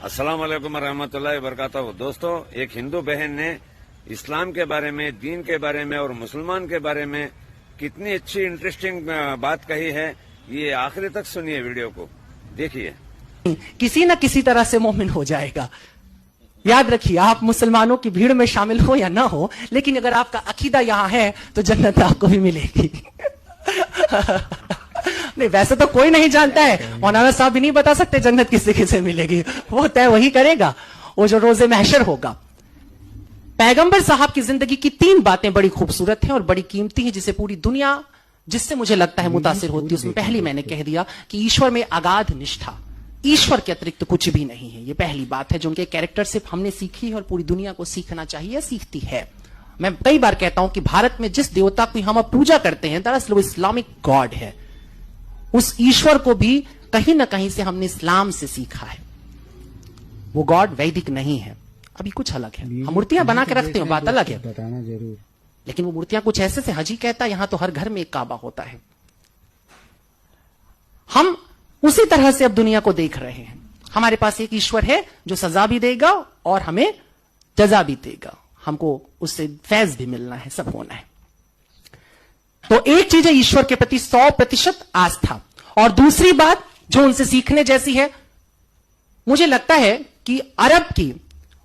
अस्सलाम वालेकुम रहमतुल्लाहि वबरकातुहू। दोस्तों, एक हिंदू बहन ने इस्लाम के बारे में, दीन के बारे में और मुसलमान के बारे में कितनी अच्छी इंटरेस्टिंग बात कही है। ये आखिरी तक सुनिए, वीडियो को देखिए। किसी न किसी तरह से मोमिन हो जाएगा। याद रखिए, आप मुसलमानों की भीड़ में शामिल हो या ना हो, लेकिन अगर आपका अकीदा यहां है तो जन्नत आपको भी मिलेगी। नहीं, वैसे तो कोई नहीं जानता है, मौलाना साहब भी नहीं बता सकते जन्नत किसे किसे मिलेगी, वो तय वही करेगा, वो जो रोजे महशर होगा। पैगंबर साहब की जिंदगी की 3 बातें बड़ी खूबसूरत हैं और बड़ी कीमती हैं, जिसे पूरी दुनिया, जिससे मुझे लगता है मुतासिर होती है। उसमें पहली मैंने कह दिया कि ईश्वर में अगाध निष्ठा, ईश्वर के अतिरिक्त कुछ भी नहीं है। ये पहली बात है जो उनके कैरेक्टर से हमने सीखी है और पूरी दुनिया को सीखना चाहिए, सीखती है। मैं कई बार कहता हूं कि भारत में जिस देवता की हम अब पूजा करते हैं, दरअसल वो इस्लामिक गॉड है। उस ईश्वर को भी कहीं ना कहीं से हमने इस्लाम से सीखा है। वो गॉड वैदिक नहीं है, अभी कुछ अलग है। हम मूर्तियां बना के रखते हैं, बात अलग है, बताना जरूर। लेकिन वो मूर्तियां कुछ ऐसे से हजी कहता है, यहां तो हर घर में एक काबा होता है। हम उसी तरह से अब दुनिया को देख रहे हैं। हमारे पास एक ईश्वर है जो सजा भी देगा और हमें जजा भी देगा। हमको उससे फैज भी मिलना है, सब होना है। तो एक चीज है ईश्वर के प्रति 100% आस्था, और दूसरी बात जो उनसे सीखने जैसी है, मुझे लगता है कि अरब की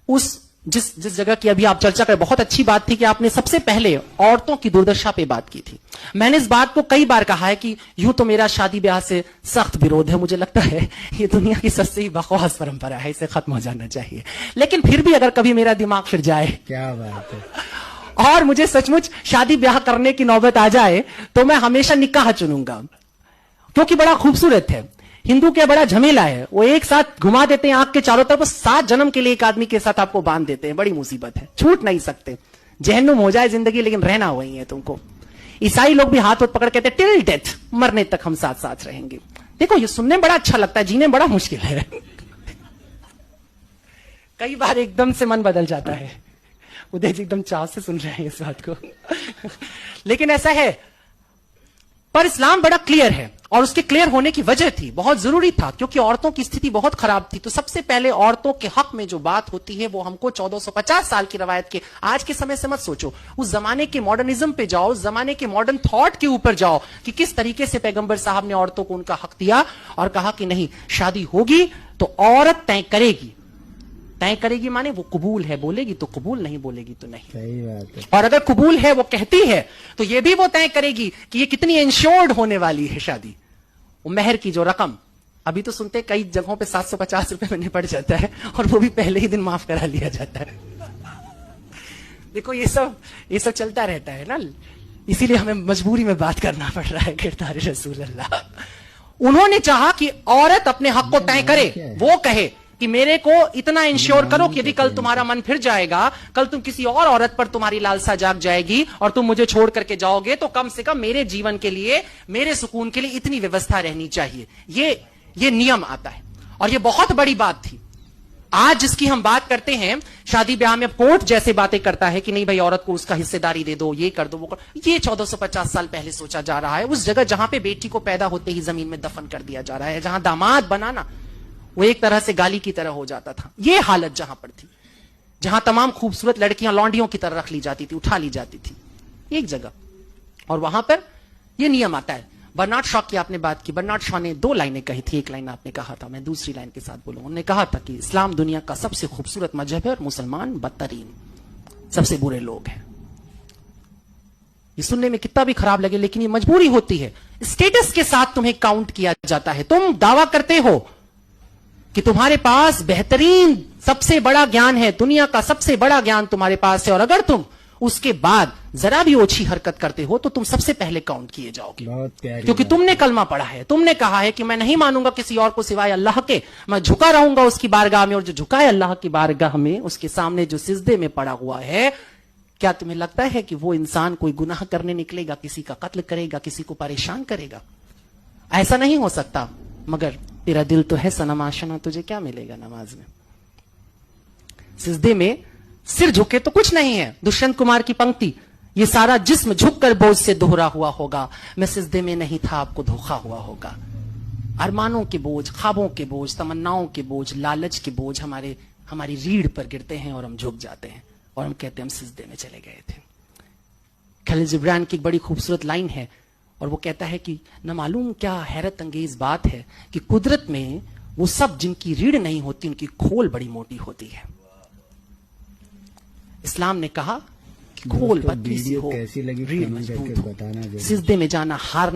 उस जिस जगह की अभी आप चर्चा करें, बहुत अच्छी बात थी कि आपने सबसे पहले औरतों की दुर्दशा पे बात की थी। मैंने इस बात को कई बार कहा है कि यूं तो मेरा शादी ब्याह से सख्त विरोध है, मुझे लगता है ये दुनिया की सबसे ही बकवास परंपरा है, इसे खत्म हो जाना चाहिए। लेकिन फिर भी अगर कभी मेरा दिमाग फिर जाए, क्या बात है, और मुझे सचमुच शादी ब्याह करने की नौबत आ जाए, तो मैं हमेशा निकाह चुनूंगा, क्योंकि बड़ा खूबसूरत है। हिंदू क्या बड़ा झमेला है, वो एक साथ घुमा देते हैं आंख के चारों तरफ, 7 जन्म के लिए एक आदमी के साथ आपको बांध देते हैं। बड़ी मुसीबत है, छूट नहीं सकते। जहन्नुम हो जाए जिंदगी, लेकिन रहना वही है तुमको। ईसाई लोग भी हाथ पकड़ कहते हैं टिल डेथ, मरने तक हम साथ साथ रहेंगे। देखो, ये सुनने में बड़ा अच्छा लगता है, जीने बड़ा मुश्किल है। कई बार एकदम से मन बदल जाता है। उदय जी एकदम चाव से सुन रहे हैं इस बात को। लेकिन ऐसा है, पर इस्लाम बड़ा क्लियर है, और उसके क्लियर होने की वजह थी, बहुत जरूरी था, क्योंकि औरतों की स्थिति बहुत खराब थी। तो सबसे पहले औरतों के हक में जो बात होती है, वो हमको 1450 साल की रवायत के, आज के समय से मत सोचो, उस जमाने के मॉडर्निज्म पे जाओ, उस जमाने के मॉडर्न थॉट के ऊपर जाओ कि किस तरीके से पैगंबर साहब ने औरतों को उनका हक दिया और कहा कि नहीं, शादी होगी तो औरत तय करेगी। तय करेगी माने वो कबूल है बोलेगी तो कबूल, नहीं बोलेगी तो नहीं। सही बात है। और अगर कबूल है, वो कहती है, तो ये भी वो तय करेगी कि ये कितनी इंश्योर्ड होने वाली है शादी। वो मेहर की जो रकम, अभी तो सुनते कई जगहों पे 750 रुपए में निपट जाता है, और वो भी पहले ही दिन माफ करा लिया जाता है। देखो, ये सब चलता रहता है ना, इसीलिए हमें मजबूरी में बात करना पड़ रहा है। किरदार रसूल अल्लाह, उन्होंने चाहा कि औरत अपने हक को तय करे, वो कहे कि मेरे को इतना इंश्योर करो कि यदि कल तुम्हारा मन फिर जाएगा, कल तुम किसी और औरत पर तुम्हारी लालसा जाग जाएगी और तुम मुझे छोड़ करके जाओगे, तो कम से कम मेरे जीवन के लिए, मेरे सुकून के लिए इतनी व्यवस्था रहनी चाहिए। ये नियम आता है, और ये बहुत बड़ी बात थी। आज जिसकी हम बात करते हैं, शादी ब्याह में कोर्ट जैसे बातें करता है कि नहीं भाई, औरत को उसका हिस्सेदारी दे दो, ये कर दो, वो कर, ये 1450 साल पहले सोचा जा रहा है। उस जगह जहां पे बेटी को पैदा होते ही जमीन में दफन कर दिया जा रहा है, जहां दामाद बनाना वो एक तरह से गाली की तरह हो जाता था। ये हालत जहां पर थी, जहां तमाम खूबसूरत लड़कियां लौंडियों की तरह रख ली जाती थी, उठा ली जाती थी एक जगह, और वहां पर यह नियम आता है। बर्नार्ड शॉ की आपने बात की, बर्नार्ड शॉ ने 2 लाइनें कही थी, एक लाइन आपने कहा था, मैं दूसरी लाइन के साथ बोलूं। उन्होंने कहा था कि इस्लाम दुनिया का सबसे खूबसूरत मजहब है और मुसलमान बदतरीन, सबसे बुरे लोग हैं। ये सुनने में कितना भी खराब लगे, लेकिन ये मजबूरी होती है। स्टेटस के साथ तुम्हें काउंट किया जाता है। तुम दावा करते हो कि तुम्हारे पास बेहतरीन सबसे बड़ा ज्ञान है, दुनिया का सबसे बड़ा ज्ञान तुम्हारे पास है, और अगर तुम उसके बाद जरा भी ओछी हरकत करते हो तो तुम सबसे पहले काउंट किए जाओगे, क्योंकि तुमने कलमा पढ़ा है, तुमने कहा है कि मैं नहीं मानूंगा किसी और को सिवाय अल्लाह के, मैं झुका रहूंगा उसकी बारगाह में, और जो झुका है अल्लाह की बारगाह में, उसके सामने जो सिजदे में पड़ा हुआ है, क्या तुम्हें लगता है कि वो इंसान कोई गुनाह करने निकलेगा, किसी का कत्ल करेगा, किसी को परेशान करेगा? ऐसा नहीं हो सकता। मगर तेरा दिल तो है सनम आशना, तुझे क्या मिलेगा नमाज में? सिजदे में सिर झुके तो कुछ नहीं है। दुष्यंत कुमार की पंक्ति, ये सारा जिस्म झुककर बोझ से दोहरा हुआ होगा, मैं सिजदे में नहीं था आपको धोखा हुआ होगा। ارمانوں کے بوجھ، خوابوں کے بوجھ، تمناؤں کے بوجھ، لالچ کے بوجھ ہماری ریڑھ پر گرتے ہیں اور ہم جھک جاتے ہیں اور ہم کہتے ہیں ہم سجدے میں چلے گئے تھے. خلیل جبران کی ایک بڑی خوبصورت لائن ہے اور وہ کہتا ہے کہ نہ معلوم کیا حیرت انگیز بات ہے کہ قدرت میں وہ سب جن کی ریڑھ نہیں ہوتی ان کی کھول بڑی موٹی ہوتی ہے. اسلام نے کہا کہ کھول پتلی سی ہو، ریڑھ مضبوط ہو، سجدے میں جانا ہار